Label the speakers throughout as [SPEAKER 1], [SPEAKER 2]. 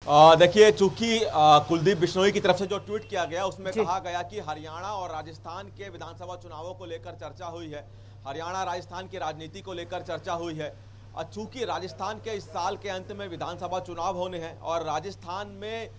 [SPEAKER 1] देखिए, चूंकि कुलदीप बिश्नोई की तरफ से जो ट्वीट किया गया उसमें कहा गया कि हरियाणा और राजस्थान के विधानसभा चुनावों को लेकर चर्चा हुई है, हरियाणा राजस्थान की राजनीति को लेकर चर्चा हुई है। चूंकि राजस्थान के इस साल के अंत में विधानसभा चुनाव होने हैं और राजस्थान में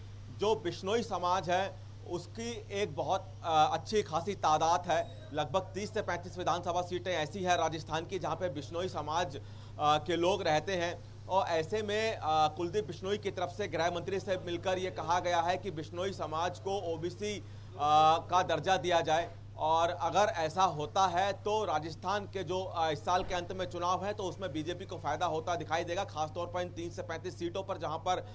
[SPEAKER 1] जो बिश्नोई समाज है उसकी एक बहुत अच्छी खासी तादाद है। लगभग 30 से 35 विधानसभा सीटें ऐसी है राजस्थान की जहां पे बिश्नोई समाज के लोग रहते हैं। और ऐसे में कुलदीप बिश्नोई की तरफ से गृह मंत्री से मिलकर ये कहा गया है कि बिश्नोई समाज को ओबीसी का दर्जा दिया जाए। और अगर ऐसा होता है तो राजस्थान के जो इस साल के अंत में चुनाव है तो उसमें बीजेपी को फायदा होता दिखाई देगा, खासतौर पर इन 30 से 35 सीटों पर जहां पर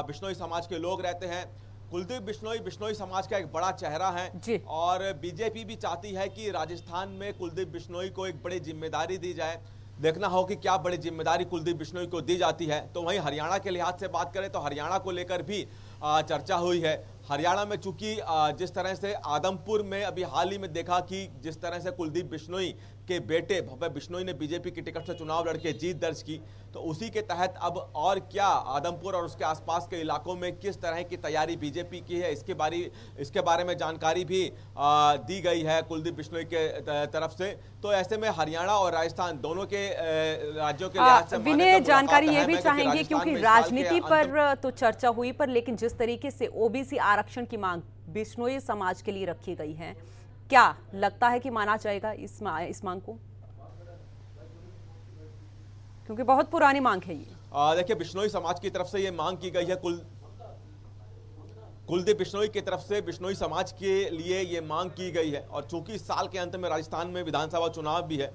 [SPEAKER 1] बिश्नोई समाज के लोग रहते हैं। कुलदीप बिश्नोई बिश्नोई समाज का एक बड़ा चेहरा है और बीजेपी भी चाहती है कि राजस्थान में कुलदीप बिश्नोई को एक बड़ी जिम्मेदारी दी जाए। देखना हो कि क्या बड़ी जिम्मेदारी कुलदीप बिश्नोई को दी जाती है। तो वहीं हरियाणा के लिहाज से बात करें तो हरियाणा को लेकर भी चर्चा हुई है। हरियाणा में चूंकि जिस तरह से आदमपुर में अभी हाल ही में देखा कि जिस तरह से कुलदीप बिश्नोई के बेटे भव्य बिश्नोई ने बीजेपी की टिकट से चुनाव लड़के जीत दर्ज की, तो उसी के तहत अब और क्या आदमपुर और उसके आसपास के इलाकों में किस तरह की तैयारी बीजेपी की है इसके बारे में जानकारी भी दी गई है कुलदीप बिश्नोई के तरफ से। तो ऐसे में हरियाणा और राजस्थान दोनों के राज्यों के लिहाज से
[SPEAKER 2] विनय जानकारी ये भी चाहेंगे क्योंकि राजनीति पर तो चर्चा हुई पर लेकिन जिस तरीके से ओबीसी आरक्षण की मांग बिश्नोई समाज के लिए रखी गई है, क्या लगता है कि माना जाएगा इस मांग को? क्योंकि बहुत पुरानी मांग है ये।
[SPEAKER 1] देखिए, बिश्नोई समाज की तरफ से ये मांग की गई है, कुलदीप बिश्नोई की तरफ से बिश्नोई समाज के लिए ये मांग की गई है। और चूंकि इस साल के अंत में राजस्थान में विधानसभा चुनाव भी है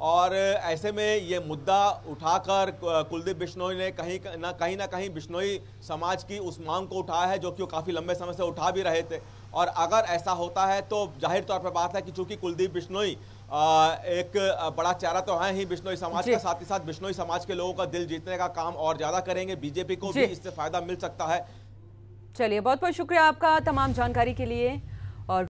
[SPEAKER 1] और ऐसे में ये मुद्दा उठाकर कुलदीप बिश्नोई ने कहीं ना कहीं बिश्नोई समाज की उस मांग को उठाया है जो कि वो काफ़ी लंबे समय से उठा भी रहे थे। और अगर ऐसा होता है तो जाहिर तौर पर बात है कि चूंकि कुलदीप बिश्नोई एक बड़ा चेहरा तो है ही बिश्नोई समाज का, साथ ही साथ बिश्नोई समाज के लोगों का दिल जीतने का काम और ज़्यादा करेंगे, बीजेपी को भी इससे फायदा मिल सकता है।
[SPEAKER 2] चलिए, बहुत बहुत शुक्रिया आपका तमाम जानकारी के लिए।